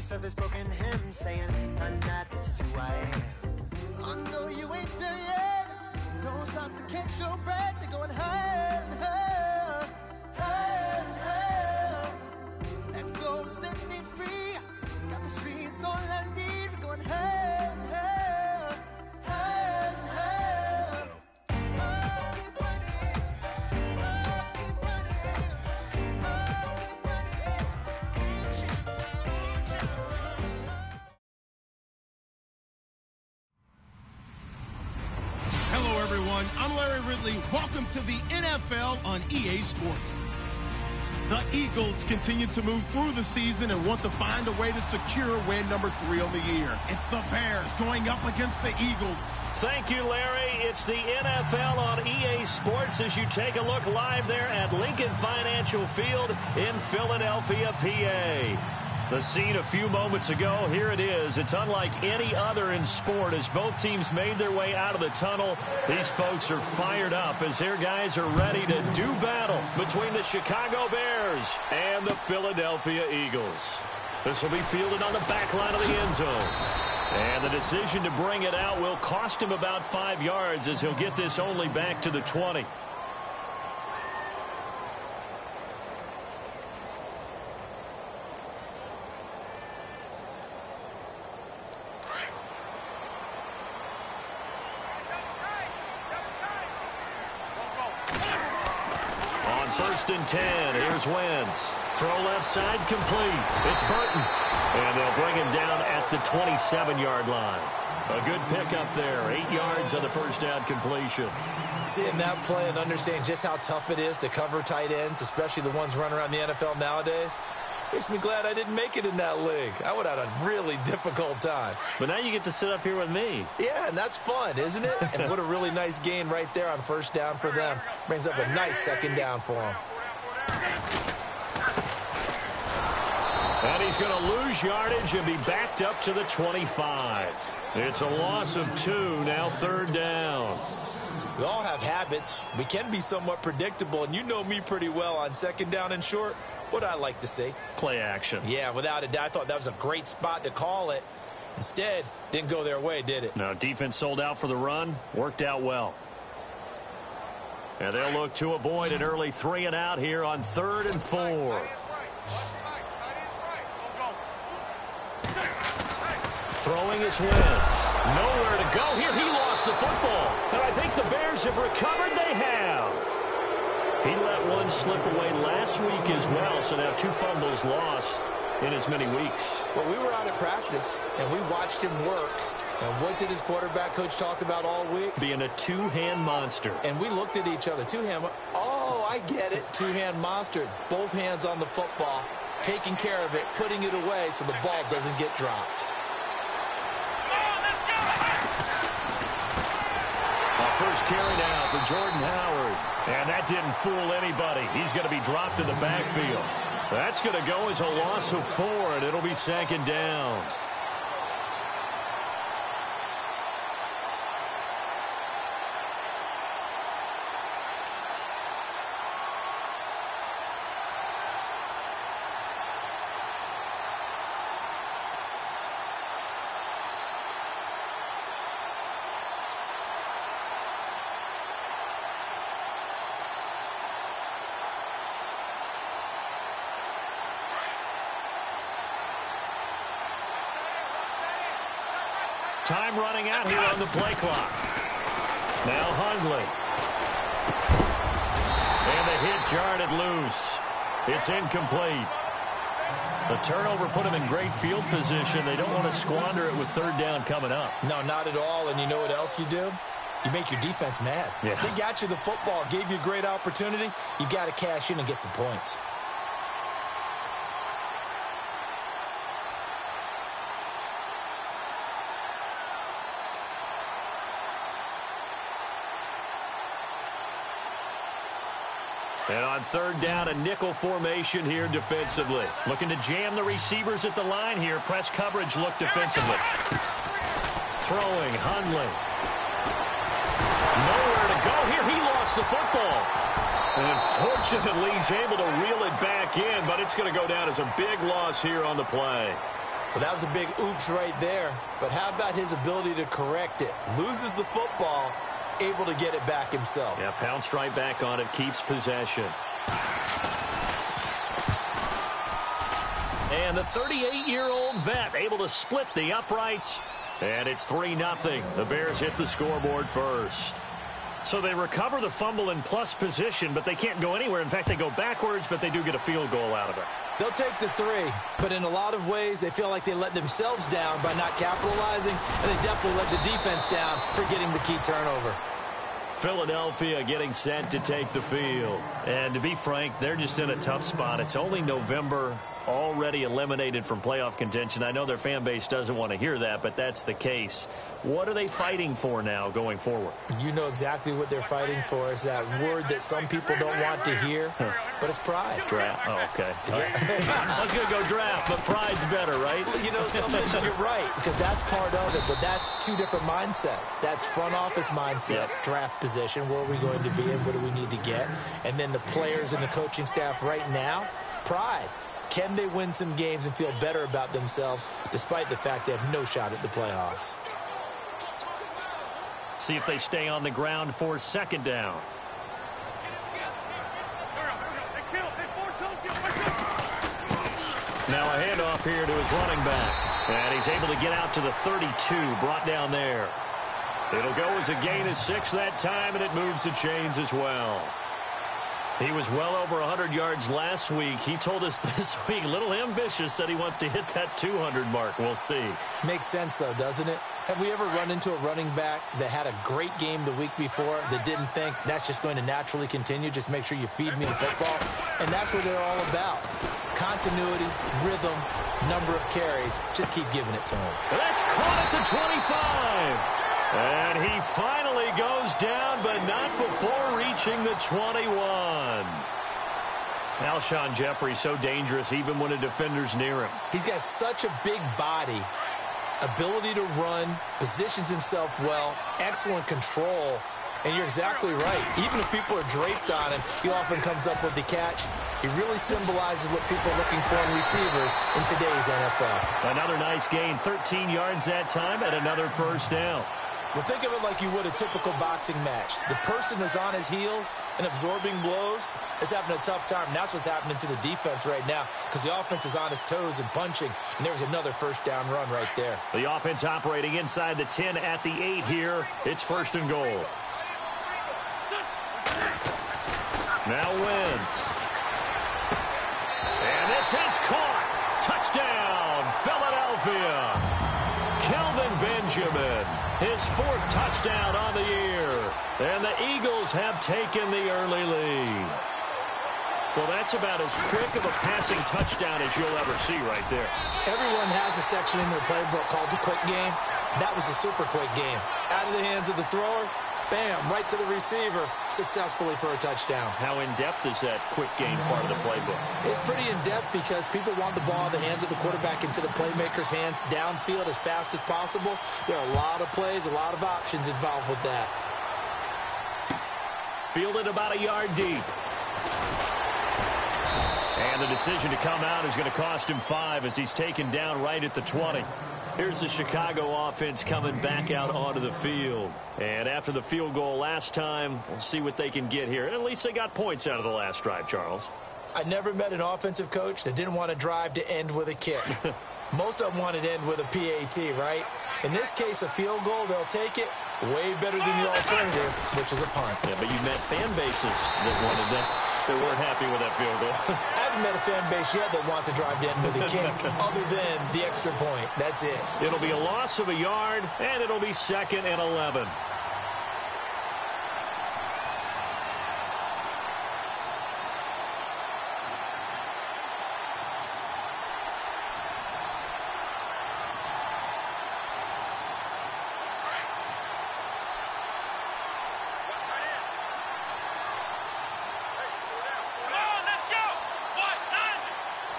chorus of his broken hymn saying, "None that this is who I am." I know you ain't there yet. Don't stop to catch your breath. You're going higher and higher, higher and higher. Let go, set me free. Got the streets all I need. We're going higher and higher, higher and higher. Oh, keep running. Oh, keep running. Oh, keep running. Reach out, reach out. Hello, everyone. I'm Larry Ridley. Welcome to the NFL on EA Sports. The Eagles continue to move through the season and want to find a way to secure win number 3 on the year. It's the Bears going up against the Eagles. Thank you, Larry. It's the NFL on EA Sports as you take a look live there at Lincoln Financial Field in Philadelphia, PA. The scene a few moments ago, here it is. It's unlike any other in sport as both teams made their way out of the tunnel. These folks are fired up as their guys are ready to do battle between the Chicago Bears and the Philadelphia Eagles. This will be fielded on the back line of the end zone. And the decision to bring it out will cost him about 5 yards as he'll get this only back to the 20. First and 10. Here's Wentz. Throw left side complete. It's Burton. And they'll bring him down at the 27-yard line. A good pickup there. 8 yards on the first down completion. Seeing that play and understanding just how tough it is to cover tight ends, especially the ones running around the NFL nowadays, makes me glad I didn't make it in that league. I would have had a really difficult time. But now you get to sit up here with me. Yeah, and that's fun, isn't it? And what a really nice gain right there on first down for them. Brings up a nice second down for them. And he's going to lose yardage and be backed up to the 25. It's a loss of 2, now third down. We all have habits. We can be somewhat predictable, and you know me pretty well on second down and short. What I like to see? Play action. Yeah, without a doubt. I thought that was a great spot to call it. Instead, didn't go their way, did it? No, defense sold out for the run. Worked out well. And they'll look to avoid an early 3 and out here on 3rd and 4. Throwing is Wentz. Nowhere to go here. He lost the football. And I think the Bears have recovered. They have. He let one slip away last week as well, so now 2 fumbles lost in as many weeks. Well, we were out at practice, and we watched him work. And what did his quarterback coach talk about all week? Being a two-hand monster. And we looked at each other. Two-hand. Oh, I get it. Two-hand monster. Both hands on the football, taking care of it, putting it away so the ball doesn't get dropped. First carry now for Jordan Howard. And that didn't fool anybody. He's going to be dropped in the backfield. That's going to go as a loss of 4, and it'll be 2nd down. Time running out here on the play clock. Now Hundley. And the hit jarred it loose. It's incomplete. The turnover put them in great field position. They don't want to squander it with 3rd down coming up. No, not at all. And you know what else you do? You make your defense mad. Yeah. They got you the football, gave you a great opportunity. You got to cash in and get some points. And on 3rd down, a nickel formation here defensively. Looking to jam the receivers at the line here. Press coverage look defensively. Throwing, Hundley. Nowhere to go here. He lost the football. And unfortunately, he's able to reel it back in, but it's going to go down as a big loss here on the play. Well, that was a big oops right there. But how about his ability to correct it? Loses the football, able to get it back himself. Yeah, pounced right back on it, keeps possession. And the 38-year-old vet able to split the uprights. And it's 3-0. The Bears hit the scoreboard first. So they recover the fumble in plus position, but they can't go anywhere. In fact, they go backwards, but they do get a field goal out of it. They'll take the 3, but in a lot of ways, they feel like they let themselves down by not capitalizing, and they definitely let the defense down for getting the key turnover. Philadelphia getting set to take the field. And to be frank, they're just in a tough spot. It's only November, already eliminated from playoff contention. I know their fan base doesn't want to hear that, but that's the case. What are they fighting for now going forward? You know exactly what they're fighting for. Is that word that some people don't want to hear, but it's pride. Draft. Oh, okay. I was going to go draft, but pride's better, right? Well, you know something? You're right, because that's part of it, but that's two different mindsets. That's front office mindset, draft position, where are we going to be and what do we need to get? And then the players and the coaching staff right now, pride. Can they win some games and feel better about themselves despite the fact they have no shot at the playoffs? See if they stay on the ground for second down. Now a handoff here to his running back. And he's able to get out to the 32, brought down there. It'll go as a gain of 6 that time, and it moves the chains as well. He was well over 100 yards last week. He told us this week, a little ambitious, said he wants to hit that 200 mark. We'll see. Makes sense, though, doesn't it? Have we ever run into a running back that had a great game the week before that didn't think that's just going to naturally continue? Just make sure you feed me the football. And that's what they're all about. Continuity, rhythm, number of carries. Just keep giving it to him. That's caught at the 25. And he finally goes down, but not before reaching the 21. Alshon Jeffrey so dangerous even when a defender's near him. He's got such a big body, ability to run, positions himself well, excellent control. And you're exactly right. Even if people are draped on him, he often comes up with the catch. He really symbolizes what people are looking for in receivers in today's NFL. Another nice gain, 13 yards that time, and another first down. Well, think of it like you would a typical boxing match. The person that's on his heels and absorbing blows is having a tough time. And that's what's happening to the defense right now because the offense is on his toes and punching. And there was another first down run right there. The offense operating inside the 10 at the 8 here. It's first and goal. Now Wentz. And this is caught. Touchdown, Philadelphia. Kelvin Benjamin, his 4th touchdown on the year. And the Eagles have taken the early lead. Well, that's about as quick of a passing touchdown as you'll ever see right there. Everyone has a section in their playbook called the quick game. That was a super quick game. Out of the hands of the thrower, bam, right to the receiver, successfully for a touchdown. How in-depth is that quick game part of the playbook? It's pretty in-depth because people want the ball in the hands of the quarterback into the playmaker's hands downfield as fast as possible. There are a lot of plays, a lot of options involved with that. Fielded about a yard deep. And the decision to come out is going to cost him 5 as he's taken down right at the 20. Here's the Chicago offense coming back out onto the field. And after the field goal last time, we'll see what they can get here. At least they got points out of the last drive, Charles. I never met an offensive coach that didn't want to drive to end with a kick. Most of them wanted to end with a PAT, right? In this case, a field goal, they'll take it. Way better than the alternative, which is a punt. Yeah, but you met fan bases that wanted that. They weren't happy with that field goal. I haven't met a fan base yet that wants to drive to end with a kick other than the extra point. That's it. It'll be a loss of a yard, and it'll be 2nd and 11.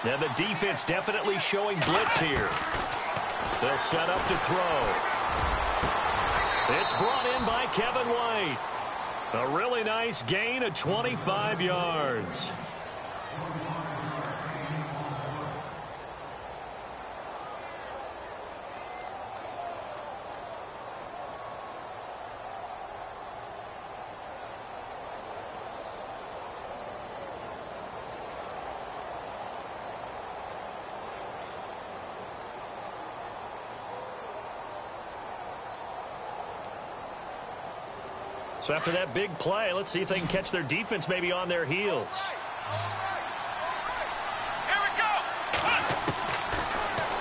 Now the defense definitely showing blitz here. They'll set up to throw. It's brought in by Kevin White. A really nice gain of 25 yards. So after that big play, let's see if they can catch their defense maybe on their heels. Here we go.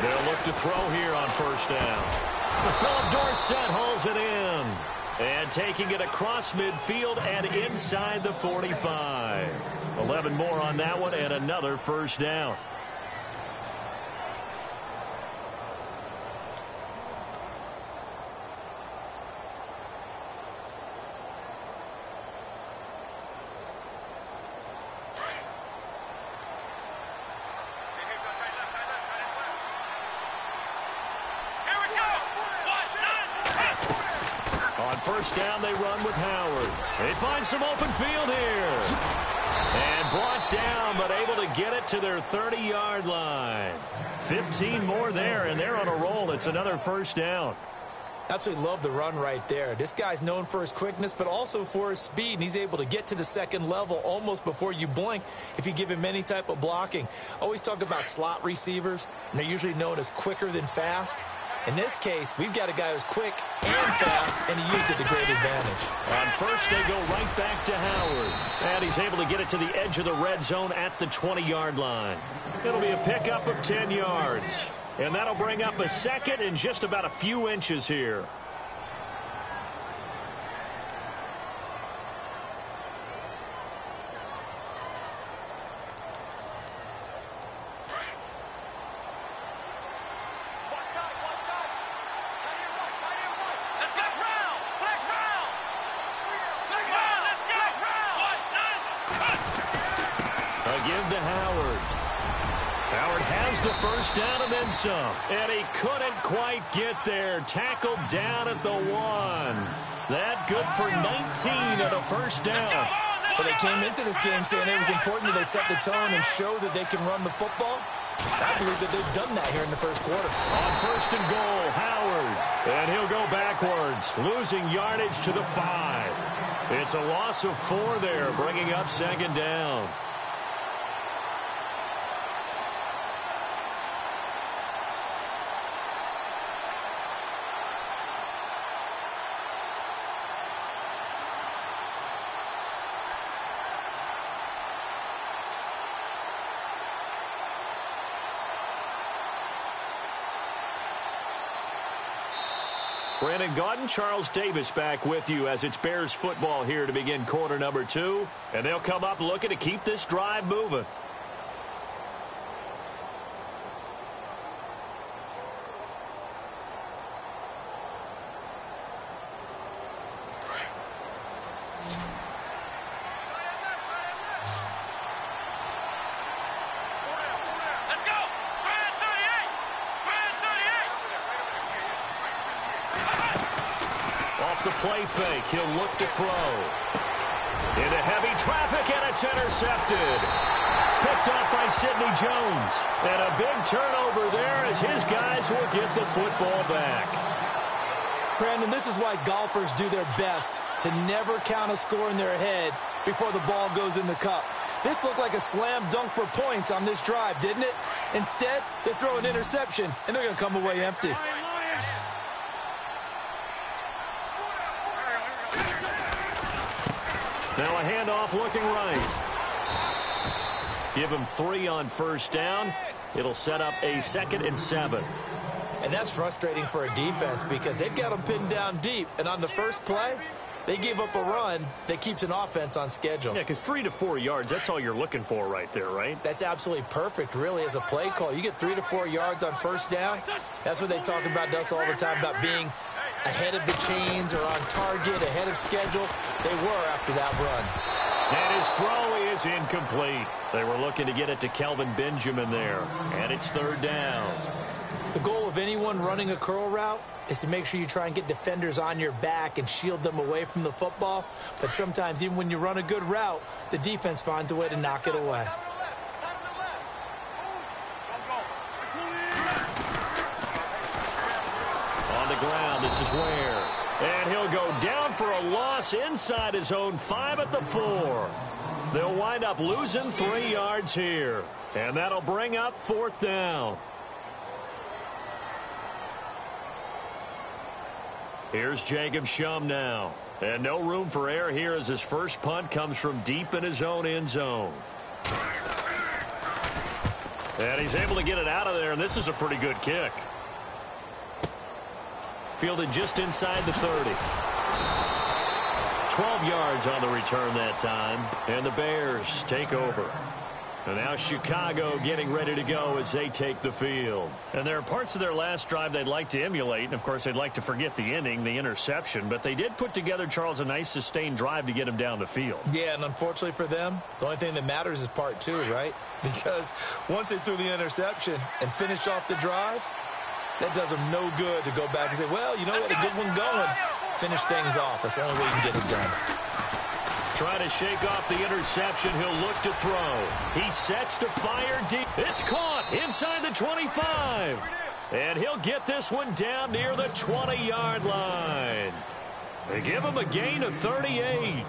They'll look to throw here on first down. Philip Dorsett hauls it in. And taking it across midfield and inside the 45. 11 more on that one and another first down. First down, they run with Howard. They find some open field here. And brought down, but able to get it to their 30-yard line. 15 more there, and they're on a roll. It's another first down. Absolutely love the run right there. This guy's known for his quickness, but also for his speed, and he's able to get to the second level almost before you blink if you give him any type of blocking. Always talk about slot receivers, and they're usually known as quicker than fast. In this case, we've got a guy who's quick and fast, and he used it to great advantage. On first, they go right back to Howard. And he's able to get it to the edge of the red zone at the 20-yard line. It'll be a pickup of 10 yards. And that'll bring up a second in just about a few inches here. And he couldn't quite get there. Tackled down at the 1. That good for 19 and a first down. Well, they came into this game saying it was important that they set the tone and show that they can run the football. I believe that they've done that here in the first quarter. On first and goal, Howard. And he'll go backwards, losing yardage to the 5. It's a loss of 4 there, bringing up second down. Brandon Gaudin, Charles Davis back with you as it's Bears football here to begin quarter number 2. And they'll come up looking to keep this drive moving. Play fake. He'll look to throw. Into heavy traffic, and it's intercepted. Picked off by Sidney Jones. And a big turnover there as his guys will get the football back. Brandon, this is why golfers do their best to never count a score in their head before the ball goes in the cup. This looked like a slam dunk for points on this drive, didn't it? Instead, they throw an interception, and they're going to come away empty. Now a handoff looking right. Give him 3 on first down. It'll set up a 2nd and 7. And that's frustrating for a defense because they've got them pinned down deep. And on the first play, they give up a run that keeps an offense on schedule. Yeah, because 3 to 4 yards, that's all you're looking for right there, right? That's absolutely perfect, really, as a play call. You get 3 to 4 yards on first down. That's what they talk about us all the time, about being ahead of the chains or on target, ahead of schedule. They were after that run. And his throw is incomplete. They were looking to get it to Kelvin Benjamin there. And it's 3rd down. The goal of anyone running a curl route is to make sure you try and get defenders on your back and shield them away from the football. But sometimes, even when you run a good route, the defense finds a way to knock it away. On the ground, this is Ware. And he'll go down for a loss inside his own 5 at the 4. They'll wind up losing 3 yards here. And that'll bring up 4th down. Here's Jacob Shum now. And no room for error here as his first punt comes from deep in his own end zone. And he's able to get it out of there, and this is a pretty good kick. Fielded just inside the 30. 12 yards on the return that time, and the Bears take over. And now Chicago getting ready to go as they take the field. And there are parts of their last drive they'd like to emulate. And, of course, they'd like to forget the ending, the interception. But they did put together, Charles, a nice sustained drive to get him down the field. Yeah, and unfortunately for them, the only thing that matters is part two, right? Because once they threw the interception and finished off the drive, that does them no good to go back and say, well, you know, we had a good one going. Finish things off. That's the only way you can get it done. Trying to shake off the interception. He'll look to throw. He sets to fire deep. It's caught inside the 25. And he'll get this one down near the 20-yard line. They give him a gain of 38.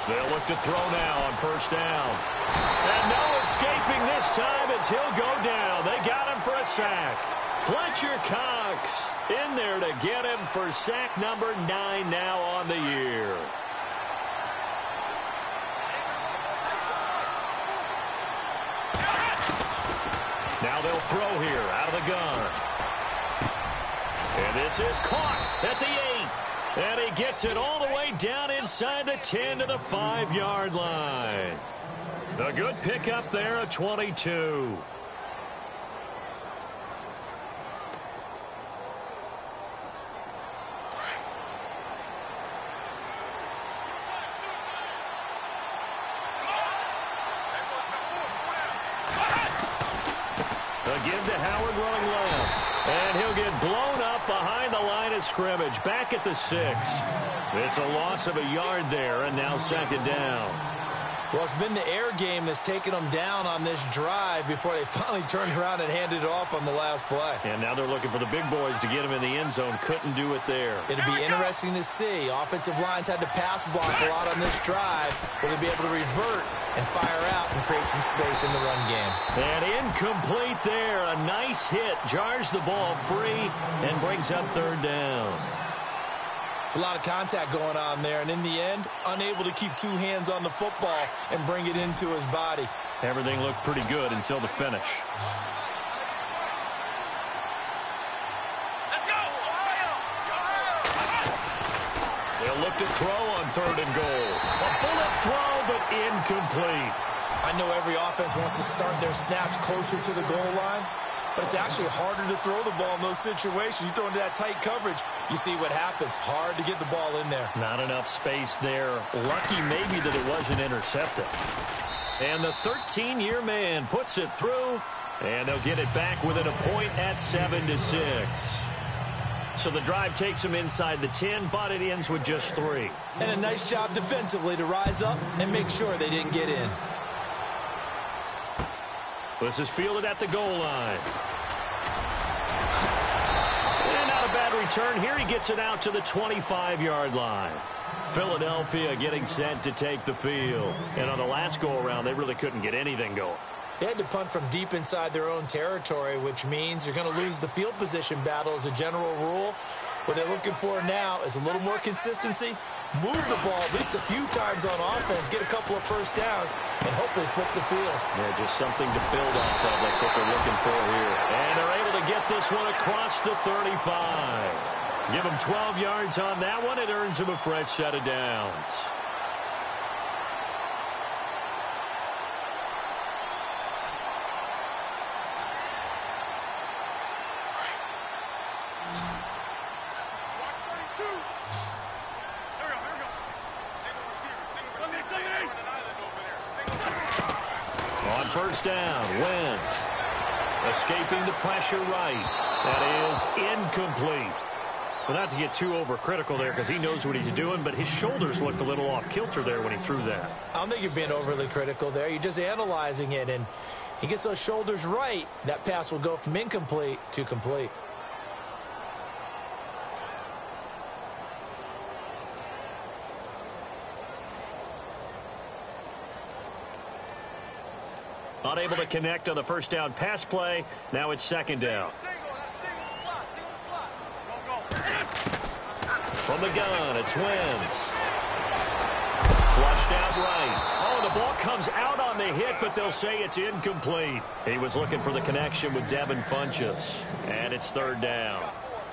They'll look to throw now on first down. And no escaping this time as he'll go down. They got him for a sack. Fletcher Cox in there to get him for sack number 9 now on the year. Now they'll throw here out of the gun. And this is caught at the 8. And he gets it all the way down inside the 10 to the 5-yard line. A good pickup there, a 22. A give to Howard running left. And he'll get blown up behind the line of scrimmage. Back at the 6. It's a loss of a yard there, and now second down. Well, it's been the air game that's taken them down on this drive before they finally turned around and handed it off on the last play. And now they're looking for the big boys to get him in the end zone. Couldn't do it there. It'll be interesting to see. Offensive lines had to pass block a lot on this drive. Will they be able to revert and fire out and create some space in the run game? And incomplete there. A nice hit. Jars the ball free and brings up third down. It's a lot of contact going on there, and in the end, unable to keep two hands on the football and bring it into his body. Everything looked pretty good until the finish. Let's go, Ohio! They'll look to throw on third and goal. A bullet throw, but incomplete. I know every offense wants to start their snaps closer to the goal line, but it's actually harder to throw the ball in those situations. You throw into that tight coverage, you see what happens. Hard to get the ball in there. Not enough space there. Lucky maybe that it wasn't intercepted. And the 13-year man puts it through, and they'll get it back within a point at 7-6. So the drive takes them inside the 10, but it ends with just 3. And a nice job defensively to rise up and make sure they didn't get in. This is fielded at the goal line. And not a bad return here. He gets it out to the 25-yard line. Philadelphia getting set to take the field. And on the last go-around, they really couldn't get anything going. They had to punt from deep inside their own territory, which means you're going to lose the field position battle as a general rule. What they're looking for now is a little more consistency, move the ball at least a few times on offense, get a couple of first downs, and hopefully flip the field. Yeah, just something to build off of. That's what they're looking for here. And they're able to get this one across the 35. Give them 12 yards on that one. It earns them a fresh set of downs. On first down, Wentz escaping the pressure right. That is incomplete. Well, not to get too overcritical there because he knows what he's doing, but his shoulders looked a little off kilter there when he threw that. I don't think you're being overly critical there. You're just analyzing it, and he gets those shoulders right. That pass will go from incomplete to complete. Unable to connect on the first down pass play. Now it's second down. From the gun, it's Wentz. Flushed out right. Oh, the ball comes out on the hit, but they'll say it's incomplete. He was looking for the connection with Devin Funchess. And it's third down.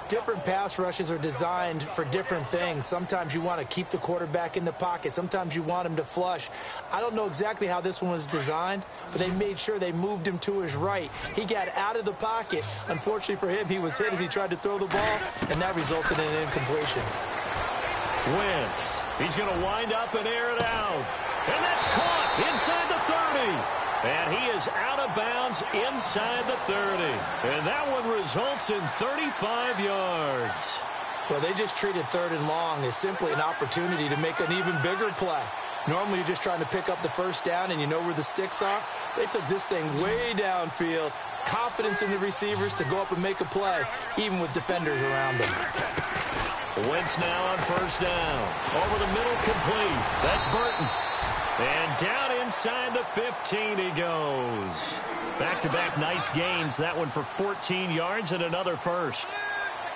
Different pass rushes are designed for different things. Sometimes you want to keep the quarterback in the pocket. Sometimes you want him to flush. I don't know exactly how this one was designed, but they made sure they moved him to his right. He got out of the pocket. Unfortunately for him, he was hit as he tried to throw the ball, and that resulted in an incompletion. Wentz. He's going to wind up and air it out. And that's caught inside the 30. And he is out of bounds inside the 30. And that one results in 35 yards. Well, they just treated third and long as simply an opportunity to make an even bigger play. Normally, you're just trying to pick up the first down and you know where the sticks are. They took this thing way downfield. Confidence in the receivers to go up and make a play, even with defenders around them. Wentz now on first down. Over the middle, complete. That's Burton. And down inside the 15 he goes. Back-to-back nice gains. That one for 14 yards and another first.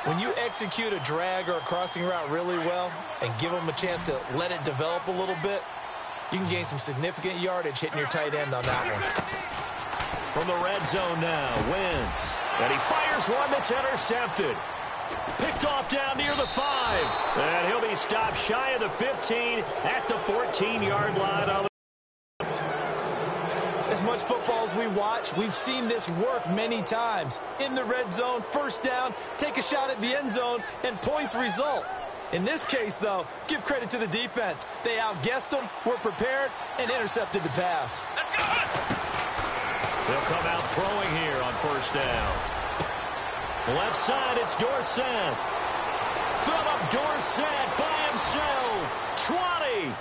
When you execute a drag or a crossing route really well and give them a chance to let it develop a little bit, you can gain some significant yardage hitting your tight end on that one. From the red zone now, Wentz. And he fires one that's intercepted. Picked off down near the 5. And he'll be stopped shy of the 15 at the 14-yard line. As much football as we watch, we've seen this work many times. In the red zone, first down, take a shot at the end zone, and points result. In this case, though, give credit to the defense. They outguessed them, were prepared, and intercepted the pass. They'll come out throwing here on first down. Left side, it's Dorsett. Philip Dorsett by himself. 20.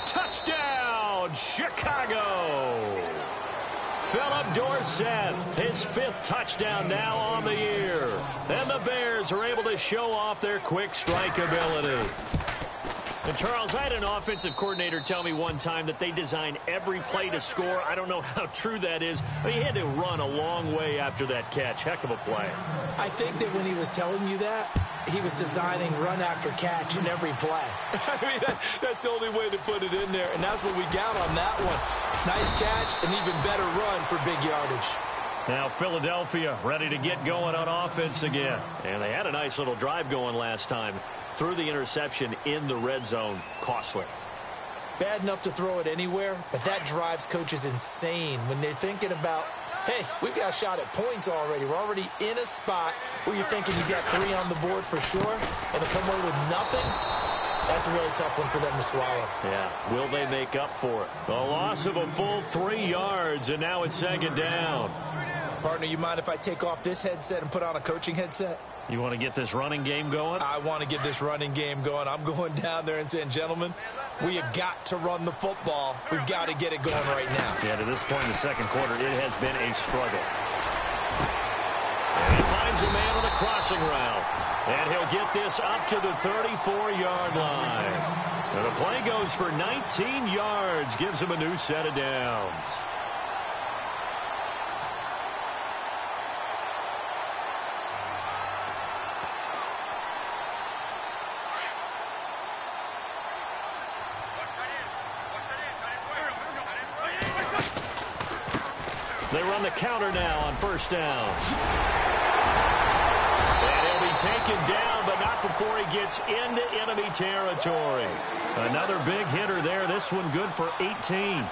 Touchdown, Chicago. Philip Dorsett, his 5th touchdown now on the year. And the Bears are able to show off their quick strike ability. And Charles, I had an offensive coordinator tell me one time that they design every play to score. I don't know how true that is, but he had to run a long way after that catch. Heck of a play. I think that when he was telling you that, he was designing run after catch in every play. I mean, that's the only way to put it in there, and that's what we got on that one. Nice catch, an even better run for big yardage. Now Philadelphia ready to get going on offense again. And they had a nice little drive going last time. Threw the interception in the red zone. Costly. Bad enough to throw it anywhere, but that drives coaches insane when they're thinking about, hey, we've got a shot at points already. We're already in a spot where you're thinking you got 3 on the board for sure, and to come away with nothing, that's a really tough one for them to swallow. Yeah, will they make up for it? A loss of a full 3 yards, and now it's second down. Partner, you mind if I take off this headset and put on a coaching headset? You want to get this running game going? I want to get this running game going. I'm going down there and saying, gentlemen, we have got to run the football. We've got to get it going right now. Yeah, to this point in the second quarter, it has been a struggle. And he finds a man on a crossing route. And he'll get this up to the 34-yard line. And the play goes for 19 yards, gives him a new set of downs. They run the counter now on first down. And he'll be taken down, but not before he gets into enemy territory. Another big hitter there. This one good for 18.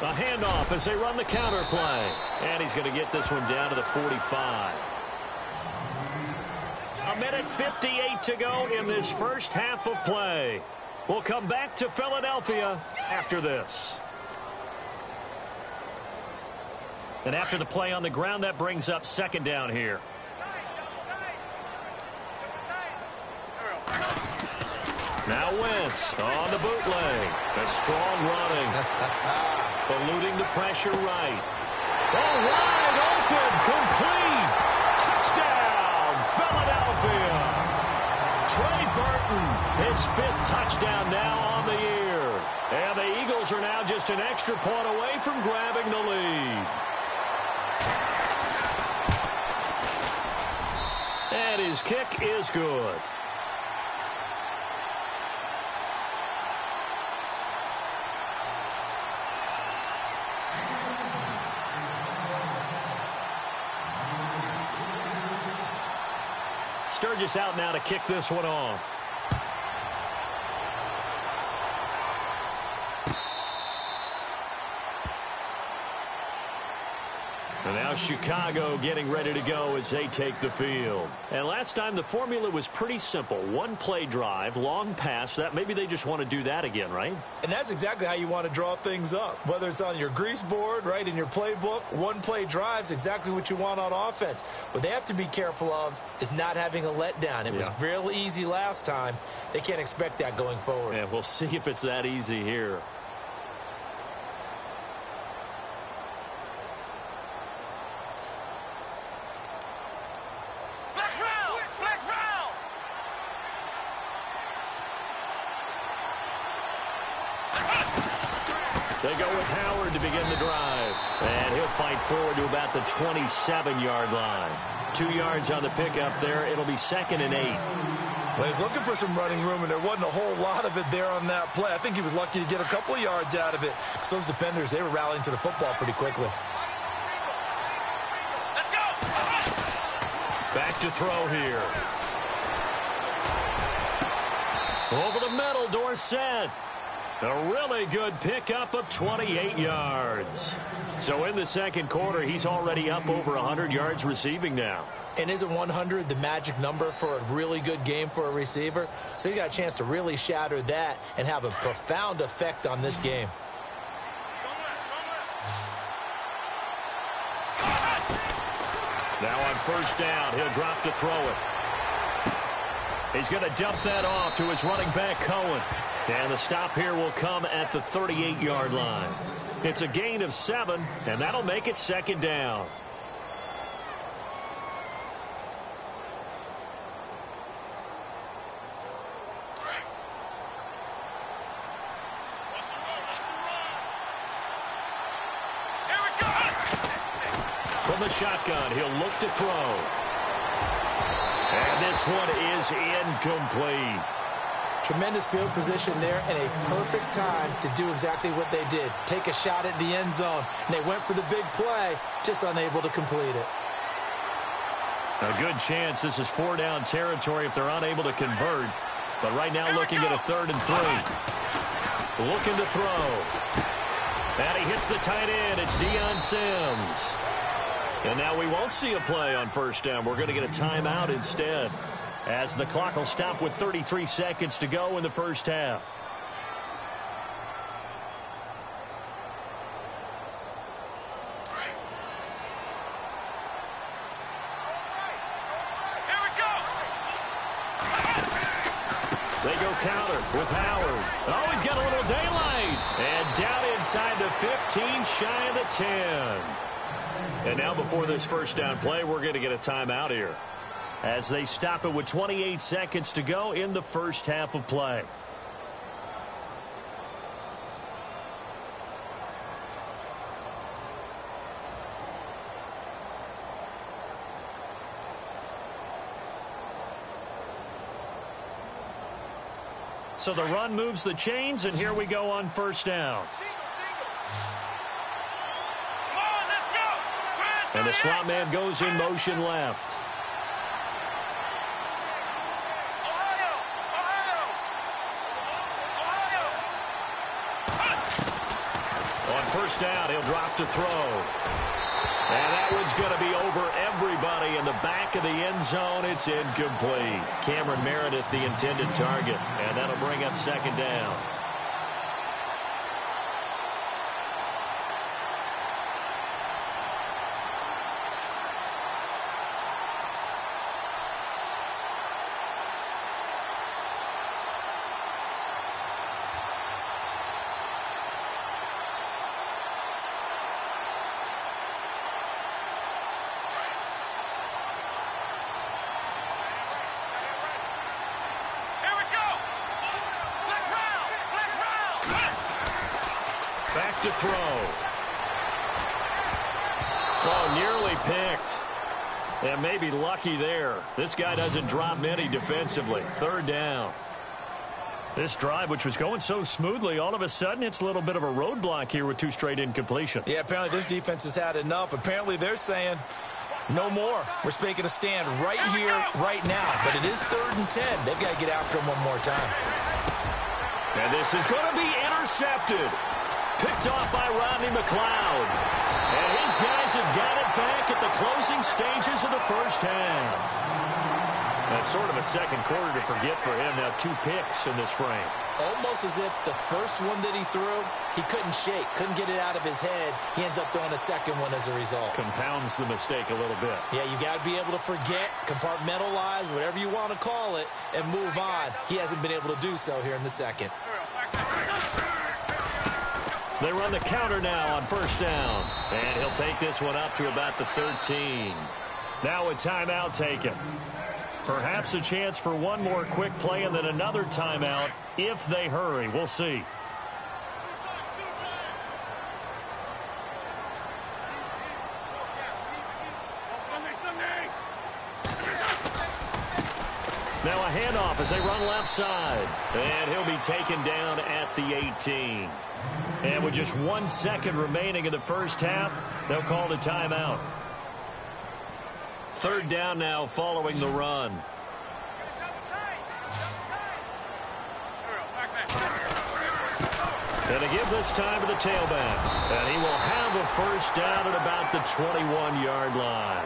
A handoff as they run the counter play. And he's going to get this one down to the 45. A minute 58 to go in this first half of play. We'll come back to Philadelphia after this. And after the play on the ground, that brings up second down here. Now Wentz on the bootleg. A strong running. Eluding the pressure right. Oh, wide open. Complete. Touchdown, Philadelphia. Trey Burton, his 5th touchdown now on the year. And the Eagles are now just an extra point away from grabbing the lead. And his kick is good. Sturgis out now to kick this one off. And now Chicago getting ready to go as they take the field. And last time the formula was pretty simple. 1-play drive, long pass. That maybe they just want to do that again, right? And that's exactly how you want to draw things up. Whether it's on your grease board, right, in your playbook, 1-play drive is exactly what you want on offense. What they have to be careful of is not having a letdown. It was real easy last time. They can't expect that going forward. Yeah, we'll see if it's that easy here. They go with Howard to begin the drive. And he'll fight forward to about the 27-yard line. 2 yards on the pickup there. It'll be 2nd and 8. Well, he's looking for some running room, and there wasn't a whole lot of it there on that play. I think he was lucky to get a couple of yards out of it. Because those defenders, they were rallying to the football pretty quickly. Let's go! Back to throw here. Over the middle, Dorsett. A really good pickup of 28 yards. So in the second quarter, he's already up over 100 yards receiving now. And isn't 100 the magic number for a really good game for a receiver? So he got a chance to really shatter that and have a profound effect on this game. Now on first down, he'll drop to throw it. He's going to dump that off to his running back, Cohen. And the stop here will come at the 38-yard line. It's a gain of 7, and that'll make it 2nd down. From the shotgun, he'll look to throw. And this one is incomplete. Tremendous field position there and a perfect time to do exactly what they did. Take a shot at the end zone. And they went for the big play, just unable to complete it. A good chance this is 4-down territory if they're unable to convert. But right now looking at a 3rd and 3. Looking to throw. And he hits the tight end. It's Deion Sims. And now we won't see a play on first down. We're going to get a timeout instead, as the clock will stop with 33 seconds to go in the first half. Here we go. They go counter with Howard. Oh, he's got a little daylight. And down inside the 15, shy of the 10. And now before this first down play, we're going to get a timeout here, as they stop it with 28 seconds to go in the first half of play. So the run moves the chains, and here we go on first down. And the slot man goes in motion left. On first down, he'll drop to throw. And that one's going to be over everybody in the back of the end zone. It's incomplete. Cameron Meredith, the intended target. And that'll bring up 2nd down. to throw. Oh, nearly picked. And maybe lucky there. This guy doesn't drop many defensively. Third down. This drive, which was going so smoothly, all of a sudden it's a little bit of a roadblock here with 2 straight incompletions. Yeah, apparently this defense has had enough. Apparently they're saying no more. We're making a stand right here, right now. But it is 3rd and 10. They've got to get after him one more time. And this is going to be intercepted. Picked off by Rodney McLeod. And his guys have got it back at the closing stages of the first half. That's sort of a second quarter to forget for him. Now 2 picks in this frame. Almost as if the first one that he threw, he couldn't shake, couldn't get it out of his head. He ends up throwing a second one as a result. Compounds the mistake a little bit. Yeah, you got to be able to forget, compartmentalize, whatever you want to call it, and move on. He hasn't been able to do so here in the second. They run the counter now on first down. And he'll take this one up to about the 13. Now a timeout taken. Perhaps a chance for one more quick play and then another timeout if they hurry. We'll see. Now a handoff as they run left side. And he'll be taken down at the 18. And with just 1 second remaining in the first half, they'll call the timeout. Third down now following the run. And to give this time to the tailback. And he will have a first down at about the 21-yard line.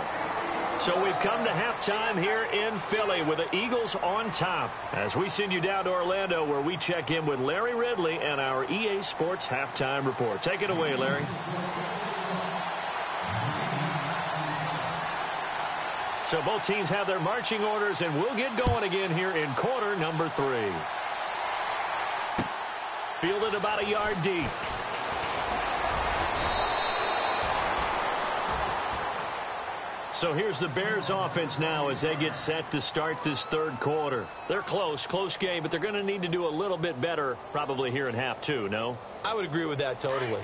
So we've come to halftime here in Philly with the Eagles on top. As we send you down to Orlando where we check in with Larry Ridley and our EA Sports Halftime Report. Take it away, Larry. So both teams have their marching orders, and we'll get going again here in quarter number 3. Fielded about a yard deep. So here's the Bears offense now as they get set to start this third quarter. They're close game, but they're going to need to do a little bit better probably here in half 2, no? I would agree with that totally.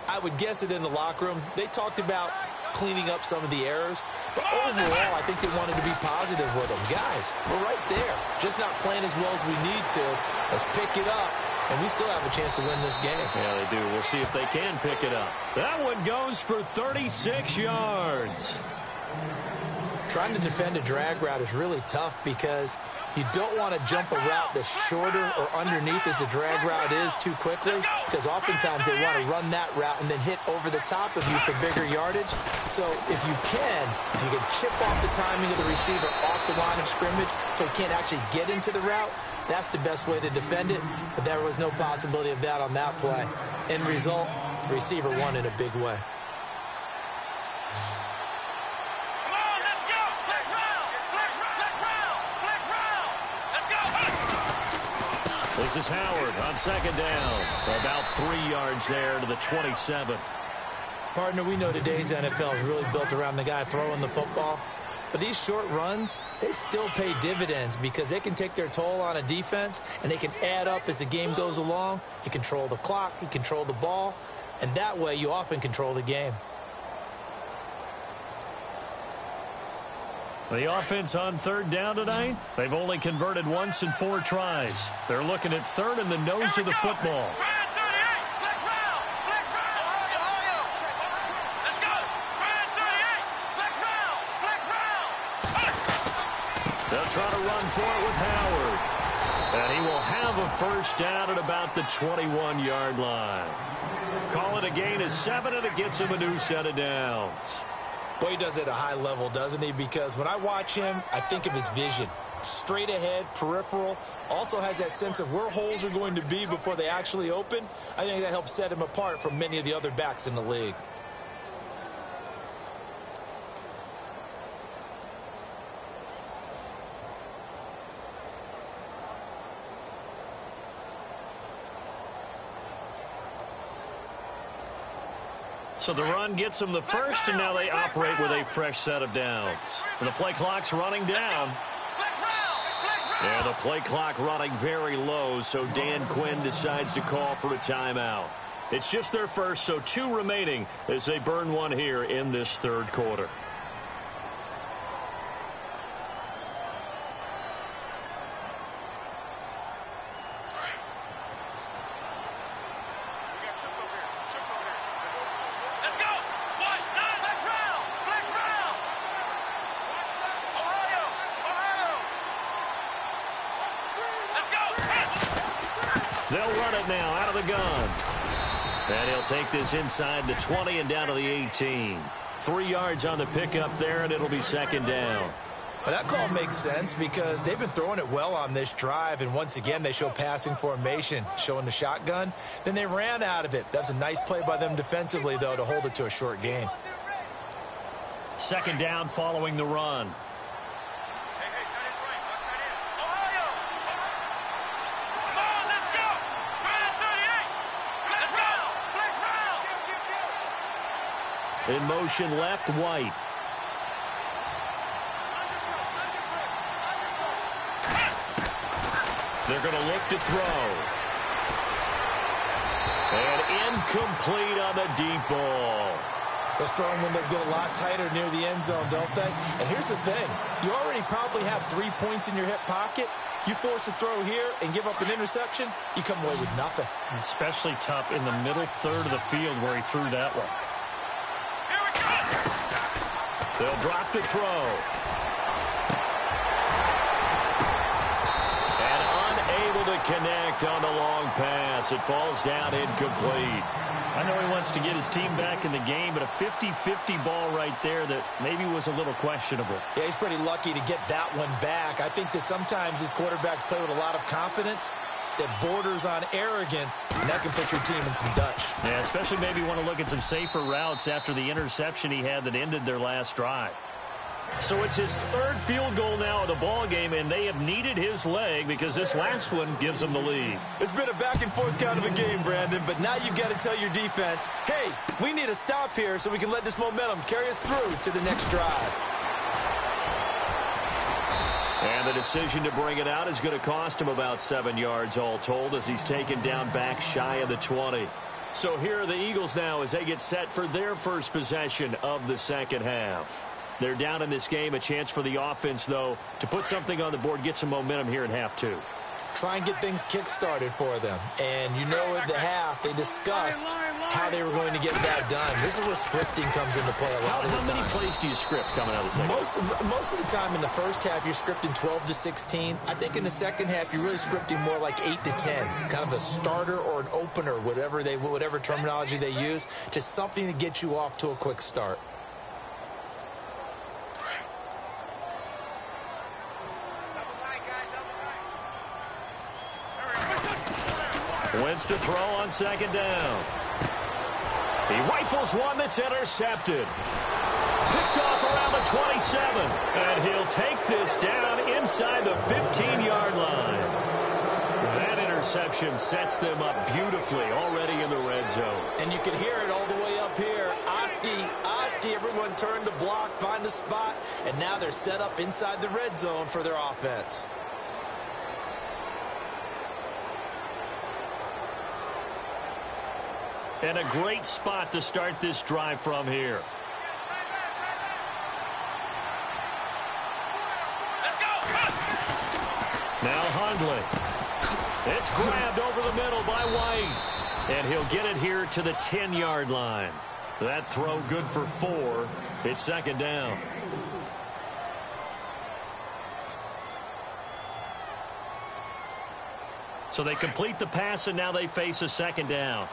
I would guess it in the locker room. They talked about cleaning up some of the errors, but overall I think they wanted to be positive with them. Guys, we're right there, just not playing as well as we need to. Let's pick it up, and we still have a chance to win this game. Yeah, they do. We'll see if they can pick it up. That one goes for 36 yards. Trying to defend a drag route is really tough because you don't want to jump a route that's shorter or underneath as the drag route is too quickly, because oftentimes they want to run that route and then hit over the top of you for bigger yardage. So if you can chip off the timing of the receiver off the line of scrimmage so he can't actually get into the route, that's the best way to defend it. But there was no possibility of that on that play. End result, the receiver won in a big way. This is Howard on second down. About 3 yards there to the 27. Partner, we know today's NFL is really built around the guy throwing the football. But these short runs, they still pay dividends because they can take their toll on a defense and they can add up as the game goes along. You control the clock, you control the ball, and that way you often control the game. The offense on third down tonight, they've only converted once in 4 tries. They're looking at third in the nose of the football. They'll try to run for it with Howard. And he will have a first down at about the 21-yard line. Call it a gain of 7, and it gets him a new set of downs. Boy, he does it at a high level, doesn't he? Because when I watch him, I think of his vision. Straight ahead, peripheral. Also has that sense of where holes are going to be before they actually open. I think that helps set him apart from many of the other backs in the league. So the run gets them the first, and now they operate with a fresh set of downs. And the play clock's running down. And the play clock running very low, so Dan Quinn decides to call for a timeout. It's just their first, so 2 remaining as they burn one here in this third quarter. They'll run it now out of the gun. And he'll take this inside the 20 and down to the 18. 3 yards on the pickup there, and it'll be second down. Well, that call makes sense because they've been throwing it well on this drive, and once again they show passing formation, showing the shotgun. Then they ran out of it. That's a nice play by them defensively, though, to hold it to a short gain. Second down following the run. In motion left, White. They're going to look to throw. And incomplete on the deep ball. Those throwing windows get a lot tighter near the end zone, don't they? And here's the thing. You already probably have 3 points in your hip pocket. You force a throw here and give up an interception, you come away with nothing. Especially tough in the middle third of the field where he threw that one. They'll drop to throw. And unable to connect on the long pass. It falls down incomplete. I know he wants to get his team back in the game, but a 50-50 ball right there that maybe was a little questionable. Yeah, he's pretty lucky to get that one back. I think that sometimes his quarterbacks play with a lot of confidence that borders on arrogance, and that can put your team in some Dutch. Yeah, especially maybe want to look at some safer routes after the interception he had that ended their last drive. So it's his 3rd field goal now of the ball game, and they have needed his leg because this last one gives them the lead. It's been a back-and-forth kind of a game, Brandon, but now you've got to tell your defense, hey, we need a stop here so we can let this momentum carry us through to the next drive. And the decision to bring it out is going to cost him about 7 yards all told as he's taken down back shy of the 20. So here are the Eagles now as they get set for their first possession of the second half. They're down in this game. A chance for the offense, though, to put something on the board, get some momentum here in half 2. Try and get things kick-started for them. And you know at the half, they discussed how they were going to get that done. This is where scripting comes into play a lot of the time. How many plays do you script coming out of the second half? Most of the time in the first half, you're scripting 12 to 16. I think in the second half, you're really scripting more like 8 to 10. Kind of a starter or an opener, whatever terminology they use. Just something to get you off to a quick start. Wentz to throw on second down. He rifles one that's intercepted. Picked off around the 27. And he'll take this down inside the 15-yard line. That interception sets them up beautifully already in the red zone. And you can hear it all the way up here. Oski, everyone turned to block, find a spot, and now they're set up inside the red zone for their offense. And a great spot to start this drive from here. Now Hundley. It's grabbed over the middle by White. And he'll get it here to the 10-yard line. That throw good for 4. It's second down. So they complete the pass, and now they face a second down.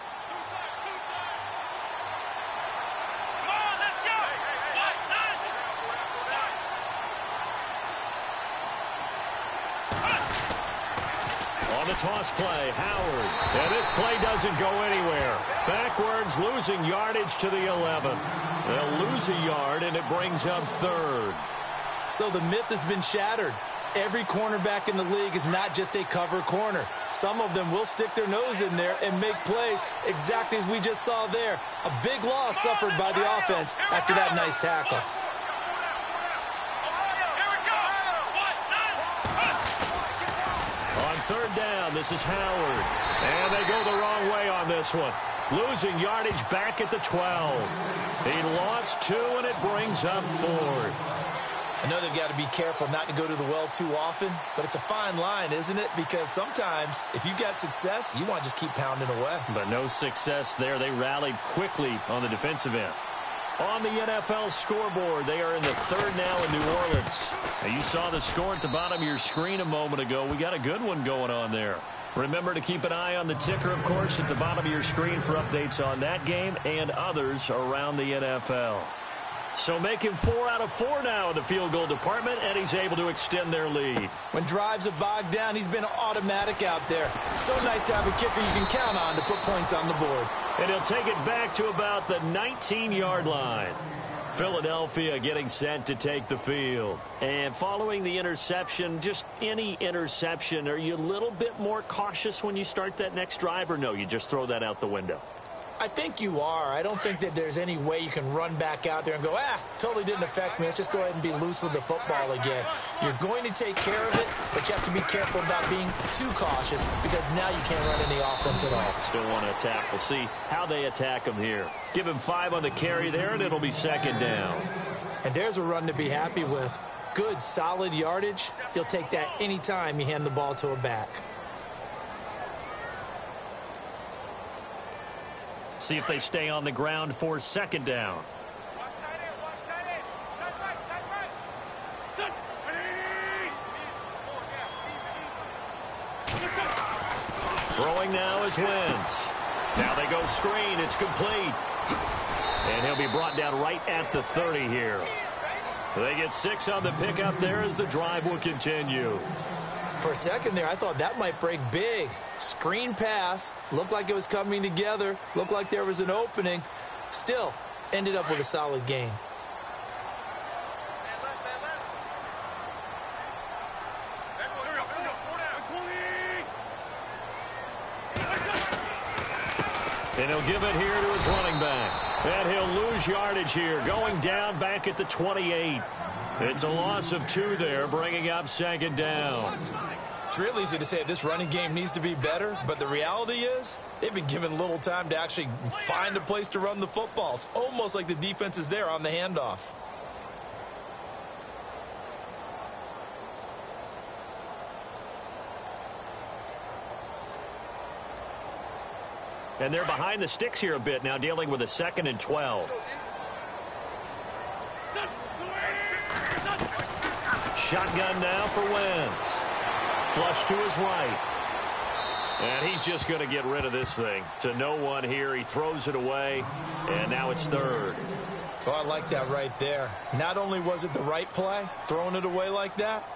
Toss play, Howard. And this play doesn't go anywhere. Backwards, losing yardage to the 11. They'll lose a yard, and it brings up 3rd. So the myth has been shattered. Every cornerback in the league is not just a cover corner. Some of them will stick their nose in there and make plays exactly as we just saw there. A big loss suffered by the offense after that nice tackle. Third down, this is Howard. And they go the wrong way on this one. Losing yardage back at the 12. He lost 2, and it brings up 4th. I know they've got to be careful not to go to the well too often, but it's a fine line, isn't it? Because sometimes, if you've got success, you want to just keep pounding away. But no success there. They rallied quickly on the defensive end. On the NFL scoreboard, they are in the 3rd now in New Orleans. Now, you saw the score at the bottom of your screen a moment ago. We got a good one going on there. Remember to keep an eye on the ticker, of course, at the bottom of your screen for updates on that game and others around the NFL. So making 4 out of 4 now in the field goal department, and he's able to extend their lead. When drives have bogged down, he's been automatic out there. So nice to have a kicker you can count on to put points on the board. And he'll take it back to about the 19-yard line. Philadelphia getting set to take the field. And following the interception, just any interception, are you a little bit more cautious when you start that next drive, or no, you just throw that out the window? I think you are. I don't think that there's any way you can run back out there and go, totally didn't affect me. Let's just go ahead and be loose with the football again. You're going to take care of it, but you have to be careful about being too cautious because now you can't run any offense at all. Still want to attack. We'll see how they attack him here. Give him 5 on the carry there, and it'll be 2nd down. And there's a run to be happy with. Good, solid yardage. You'll take that anytime you hand the ball to a back. See if they stay on the ground for 2nd down. Throwing now is Wentz. Now they go screen. It's complete. And he'll be brought down right at the 30 here. They get 6 on the pickup there as the drive will continue. For a second there, I thought that might break big. Screen pass. Looked like it was coming together. Looked like there was an opening. Still, ended up with a solid gain. And he'll give it here to his running back. And he'll lose yardage here, going down back at the 28. It's a loss of 2 there, bringing up 2nd down. It's real easy to say this running game needs to be better, but the reality is they've been given little time to actually find a place to run the football. It's almost like the defense is there on the handoff. And they're behind the sticks here a bit now, dealing with a 2nd and 12. Shotgun now for Wentz. Flush to his right. And he's just going to get rid of this thing. To no one here. He throws it away. And now it's 3rd. Oh, I like that right there. Not only was it the right play, throwing it away like that,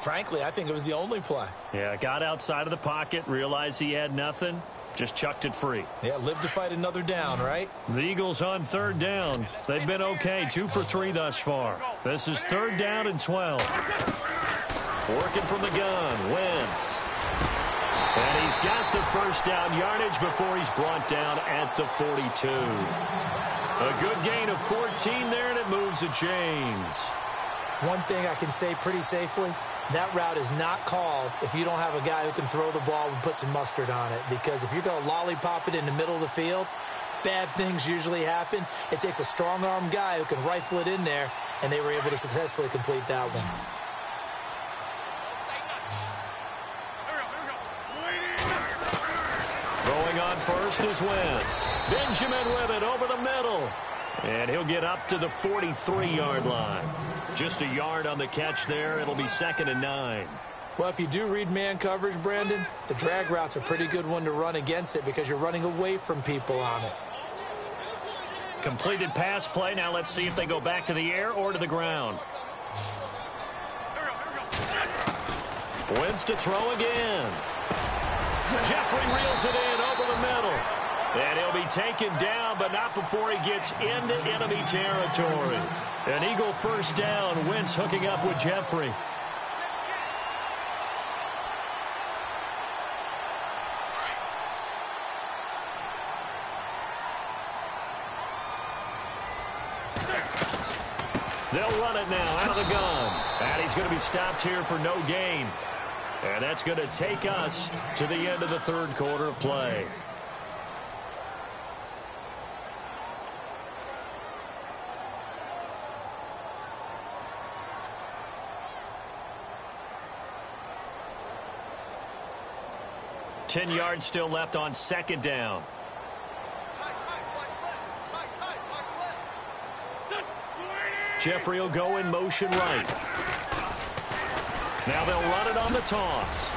frankly, I think it was the only play. Yeah, got outside of the pocket, realized he had nothing, just chucked it free. Yeah, live to fight another down, right? The Eagles on 3rd down. They've been okay, 2 for 3 thus far. This is 3rd down and 12. Working from the gun, Wentz. And he's got the 1st down yardage before he's brought down at the 42. A good gain of 14 there, and it moves the chains. One thing I can say pretty safely, that route is not called if you don't have a guy who can throw the ball and put some mustard on it. Because if you're going to lollipop it in the middle of the field, bad things usually happen. It takes a strong-arm guy who can rifle it in there, and they were able to successfully complete that one. Throwing on first is Wentz. Benjamin with it over the middle. And he'll get up to the 43-yard line. Just a yard on the catch there. It'll be 2nd and 9. Well, if you do read man coverage, Brandon, the drag route's a pretty good one to run against it because you're running away from people on it. Completed pass play. Now let's see if they go back to the air or to the ground. Wentz to throw again. Jeffrey reels it in over the middle. And he'll be taken down, but not before he gets into enemy territory. An Eagle 1st down. Wentz hooking up with Jeffrey. They'll run it now out of the gun. And he's going to be stopped here for no gain. And that's going to take us to the end of the 3rd quarter of play. 10 yards still left on second down. Jeffrey will go in motion right. Now they'll run it on the toss.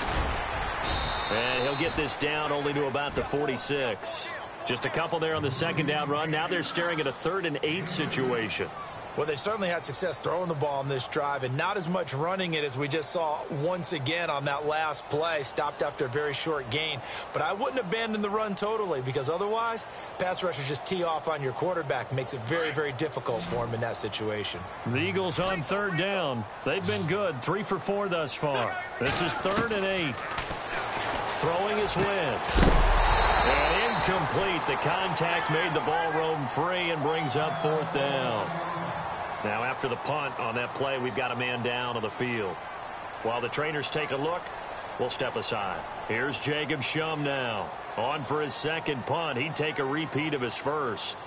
And he'll get this down only to about the 46. Just a couple there on the second down run. Now they're staring at a 3rd and 8 situation. Well, they certainly had success throwing the ball on this drive and not as much running it as we just saw once again on that last play. Stopped after a very short gain. But I wouldn't abandon the run totally because otherwise, pass rushers just tee off on your quarterback. Makes it very, very difficult for him in that situation. The Eagles on 3rd down. They've been good. 3 for 4 thus far. This is 3rd and 8. Throwing is Wentz. And incomplete. The contact made the ball roam free and brings up 4th down. Now, after the punt on that play, we've got a man down on the field. While the trainers take a look, we'll step aside. Here's Jacob Shum now. On for his second punt. He'd take a repeat of his first.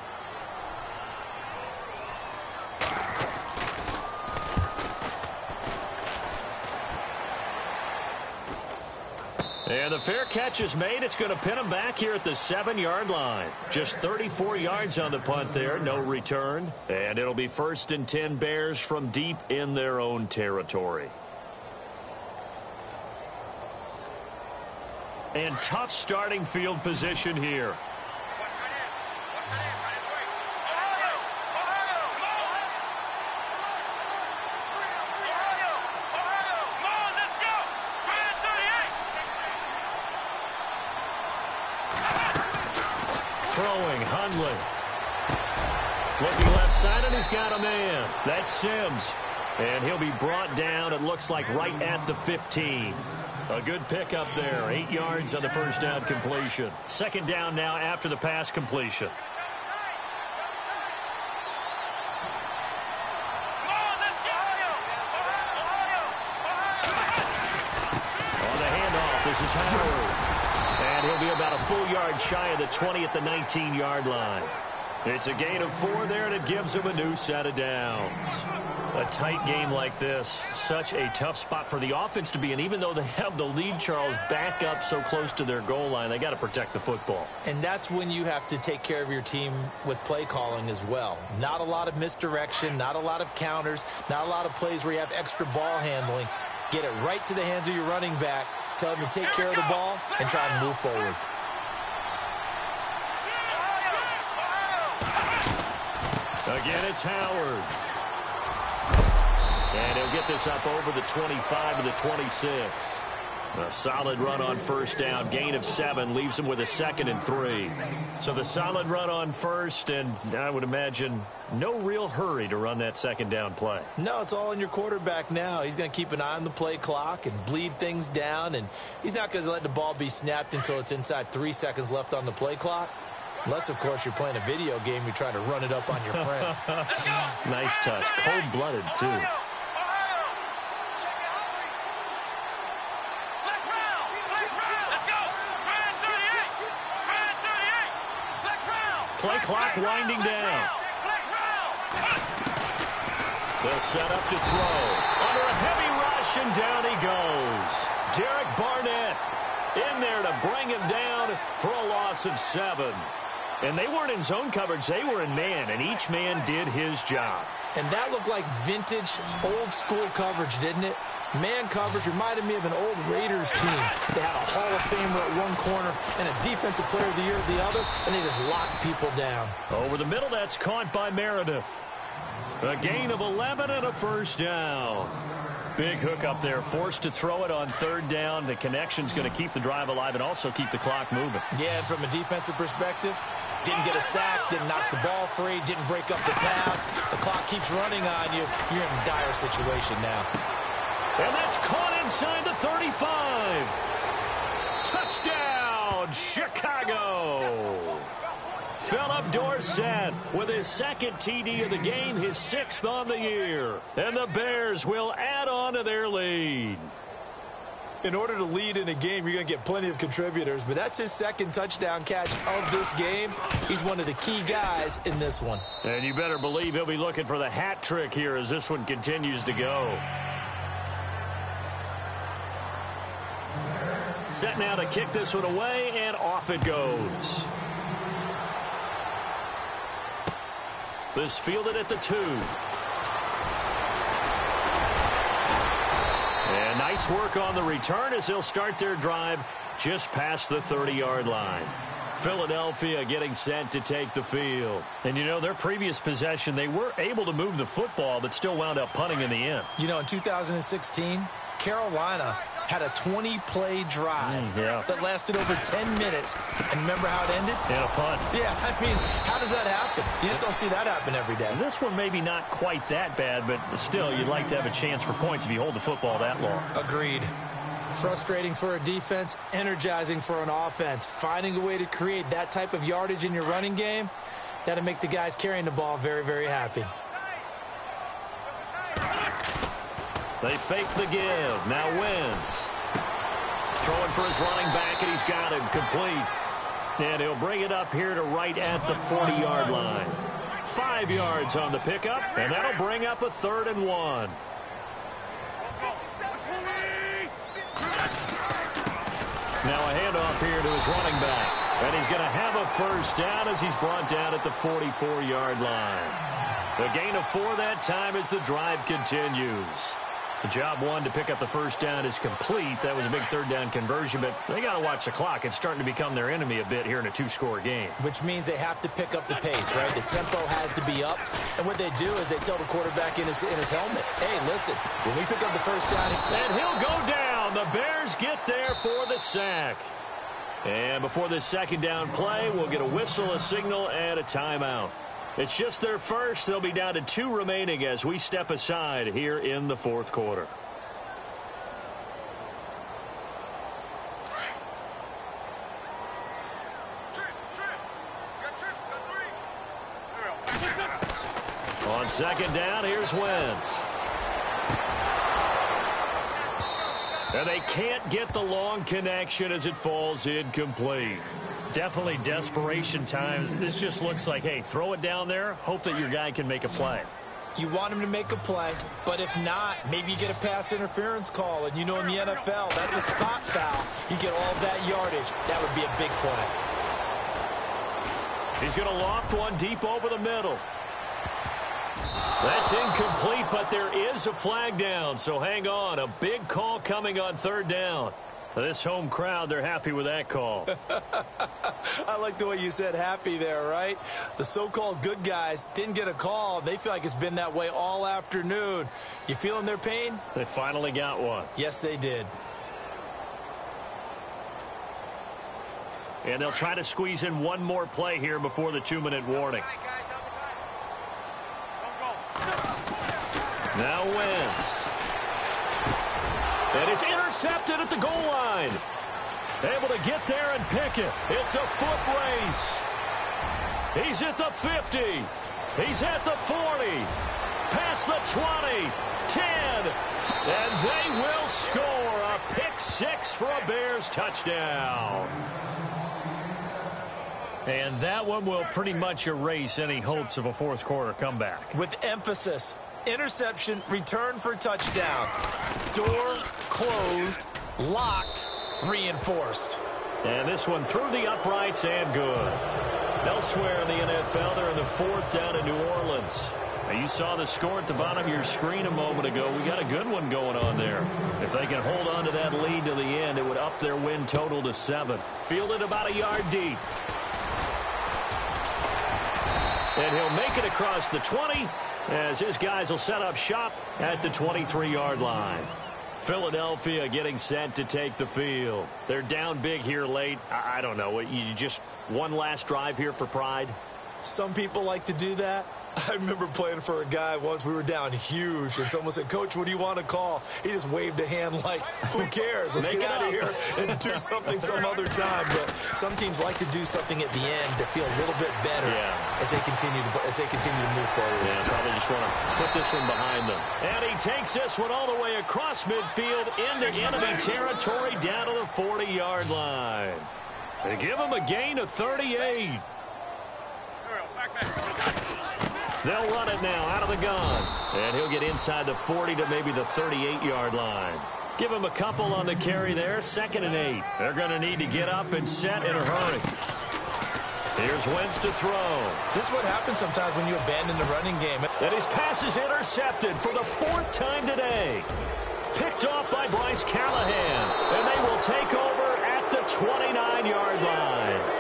And the fair catch is made. It's going to pin him back here at the 7-yard line. Just 34 yards on the punt there. No return. And it'll be 1st and 10 Bears from deep in their own territory. And tough starting field position here. Throwing, Hundley. Looking left side, and he's got a man. That's Sims. And he'll be brought down, it looks like, right at the 15. A good pickup there. 8 yards on the first down completion. Second down now after the pass completion. On the handoff, this is Howard. And he'll be about a full yard shy of the 20 at the 19-yard line. It's a gain of 4 there, and it gives him a new set of downs. A tight game like this, such a tough spot for the offense to be in. Even though they have the lead, Charles, back up so close to their goal line, they got to protect the football. And that's when you have to take care of your team with play calling as well. Not a lot of misdirection, not a lot of counters, not a lot of plays where you have extra ball handling. Get it right to the hands of your running back. Tell him to take care of the ball and try and move forward. Again, it's Howard. And he'll get this up over the 25 to the 26. A solid run on first down. Gain of 7 leaves him with a 2nd and 3. So the solid run on first, and I would imagine no real hurry to run that second down play. No, it's all in your quarterback now. He's going to keep an eye on the play clock and bleed things down, and he's not going to let the ball be snapped until it's inside 3 seconds left on the play clock. Unless, of course, you're playing a video game, you're trying to run it up on your friend. Nice touch. Cold-blooded, too. Play clock winding down. They'll set up to throw. Under a heavy rush, and down he goes. Derek Barnett in there to bring him down for a loss of 7. And they weren't in zone coverage. They were in man, and each man did his job. And that looked like vintage, old-school coverage, didn't it? Man coverage reminded me of an old Raiders team. They had a Hall of Famer at one corner and a Defensive Player of the Year at the other, and they just locked people down. Over the middle, that's caught by Meredith. A gain of 11 and a first down. Big hook up there, forced to throw it on 3rd down. The connection's going to keep the drive alive and also keep the clock moving. Yeah, and from a defensive perspective, didn't get a sack, didn't knock the ball free, didn't break up the pass. The clock keeps running on you. You're in a dire situation now. And that's caught inside the 35. Touchdown, Chicago. Philip Dorsett with his 2nd TD of the game, his 6th on the year. And the Bears will add on to their lead. In order to lead in a game, you're going to get plenty of contributors, but that's his 2nd touchdown catch of this game. He's one of the key guys in this one. And you better believe he'll be looking for the hat trick here as this one continues to go. Set now to kick this one away, and off it goes. This fielded at the 2. And nice work on the return as they'll start their drive just past the 30-yard line. Philadelphia getting set to take the field. And, you know, their previous possession, they were able to move the football, but still wound up punting in the end. You know, in 2016, Carolina had a 20-play drive that lasted over 10 minutes. And remember how it ended? And a punt. Yeah, I mean, how does that happen? You just don't see that happen every day. And this one maybe not quite that bad, but still, you'd like to have a chance for points if you hold the football that long. Agreed. Frustrating for a defense, energizing for an offense. Finding a way to create that type of yardage in your running game, that'll make the guys carrying the ball very, very happy. They fake the give. Now Wentz. Throwing for his running back, and he's got him complete. And he'll bring it up here to right at the 40-yard line. 5 yards on the pickup, and that'll bring up a 3rd and 1. Now a handoff here to his running back. And he's going to have a first down as he's brought down at the 44-yard line. The gain of 4 that time as the drive continues. The job one to pick up the first down is complete. That was a big 3rd down conversion, but they got to watch the clock. It's starting to become their enemy a bit here in a 2-score game. Which means they have to pick up the pace, right? The tempo has to be up. And what they do is they tell the quarterback in his helmet, hey, listen, when we pick up the first down. And he'll go down. The Bears get there for the sack. And before this 2nd down play, we'll get a whistle, a signal, and a timeout. It's just their first. They'll be down to 2 remaining as we step aside here in the 4th quarter. On 2nd down, here's Wentz. And they can't get the long connection as it falls incomplete. Definitely desperation time. This just looks like, hey, throw it down there, hope that your guy can make a play. You want him to make a play, but if not, maybe you get a pass interference call. And you know in the NFL, that's a spot foul. You get all that yardage. That would be a big play. He's going to loft one deep over the middle. That's incomplete, but there is a flag down, so hang on. A big call coming on 3rd down. This home crowd, they're happy with that call. I like the way you said happy there, right? The so-called good guys didn't get a call. They feel like it's been that way all afternoon. You feeling their pain? They finally got one. Yes, they did. And they'll try to squeeze in one more play here before the 2-minute warning. Now Wentz. And it's intercepted at the goal line. Able to get there and pick it. It's a foot race. He's at the 50. He's at the 40. Past the 20. 10. And they will score a pick 6 for a Bears touchdown. And that one will pretty much erase any hopes of a 4th quarter comeback. With emphasis. Interception, return for touchdown. Door closed, locked, reinforced. And this one through the uprights and good. Elsewhere in the NFL, they're in the 4th down in New Orleans. Now, you saw the score at the bottom of your screen a moment ago. We got a good one going on there. If they can hold on to that lead to the end, it would up their win total to 7. Fielded about a yard deep. And he'll make it across the 20 as his guys will set up shop at the 23-yard line. Philadelphia getting set to take the field. They're down big here late. I don't know. You just one last drive here for pride? Some people like to do that. I remember playing for a guy once. We were down huge, and someone said, Coach, what do you want to call? He just waved a hand like, who cares? Let's get out of here and do something some other time. But some teams like to do something at the end to feel a little bit better as they continue to move forward. Yeah, probably just want to put this one behind them. And he takes this one all the way across midfield into enemy territory down to the 40-yard line. They give him a gain of 38. They'll run it now out of the gun. And he'll get inside the 40 to maybe the 38-yard line. Give him a couple on the carry there. 2nd and 8. They're going to need to get up and set in a hurry. Here's Wentz to throw. This is what happens sometimes when you abandon the running game. And his pass is intercepted for the 4th time today. Picked off by Bryce Callahan. And they will take over at the 29-yard line.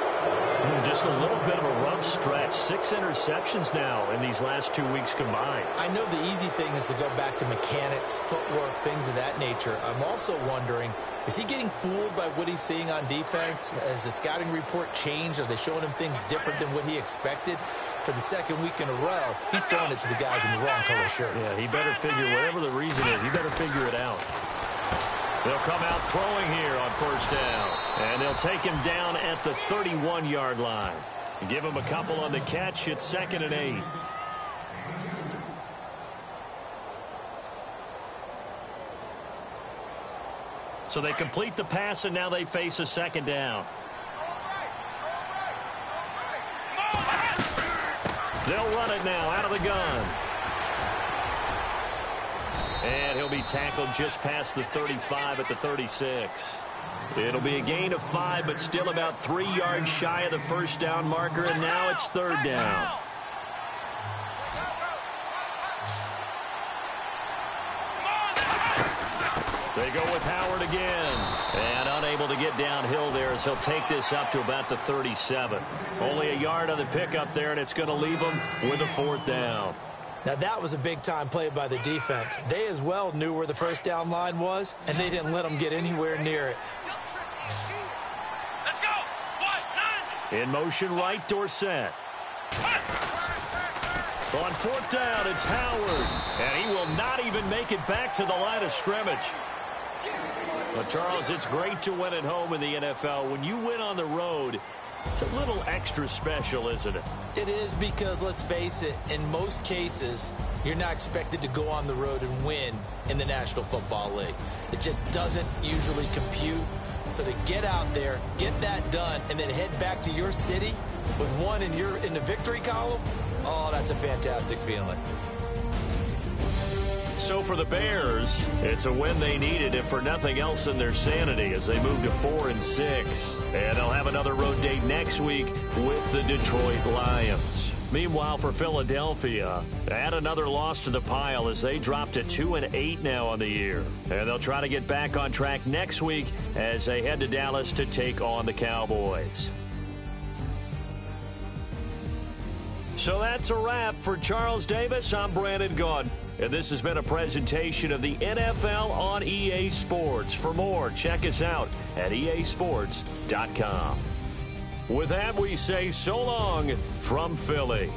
Just a little bit of a rough stretch. 6 interceptions now in these last 2 weeks combined. I know the easy thing is to go back to mechanics, footwork, things of that nature. I'm also wondering, is he getting fooled by what he's seeing on defense? Has the scouting report changed? Are they showing him things different than what he expected? For the 2nd week in a row, he's throwing it to the guys in the wrong color shirts. Yeah, he better figure, whatever the reason is, he better figure it out. They'll come out throwing here on 1st down. And they'll take him down at the 31-yard line. Give him a couple on the catch. It's 2nd and 8. So they complete the pass, and now they face a 2nd down. They'll run it now out of the gun. And he'll be tackled just past the 35 at the 36. It'll be a gain of 5, but still about 3 yards shy of the 1st down marker, and now it's 3rd down. They go with Howard again. And unable to get downhill there as he'll take this up to about the 37. Only a yard on the pickup there, and it's going to leave him with a 4th down. Now, that was a big-time play by the defense. They as well knew where the 1st down line was, and they didn't let them get anywhere near it. In motion right, Dorsett. On 4th down, it's Howard. And he will not even make it back to the line of scrimmage. Well, Charles, it's great to win at home in the NFL. When you win on the road, it's a little extra special, isn't it? It is, because, let's face it, in most cases, you're not expected to go on the road and win in the National Football League. It just doesn't usually compute. So to get out there, get that done, and then head back to your city with one in the victory column, oh, that's a fantastic feeling. So for the Bears, it's a win they needed, if for nothing else in their sanity, as they move to 4-6. And they'll have another road date next week with the Detroit Lions. Meanwhile, for Philadelphia, add another loss to the pile as they drop to 2-8 now on the year. And they'll try to get back on track next week as they head to Dallas to take on the Cowboys. So that's a wrap for Charles Davis. I'm Brandon Gaudin. And this has been a presentation of the NFL on EA Sports. For more, check us out at easports.com. With that, we say so long from Philly.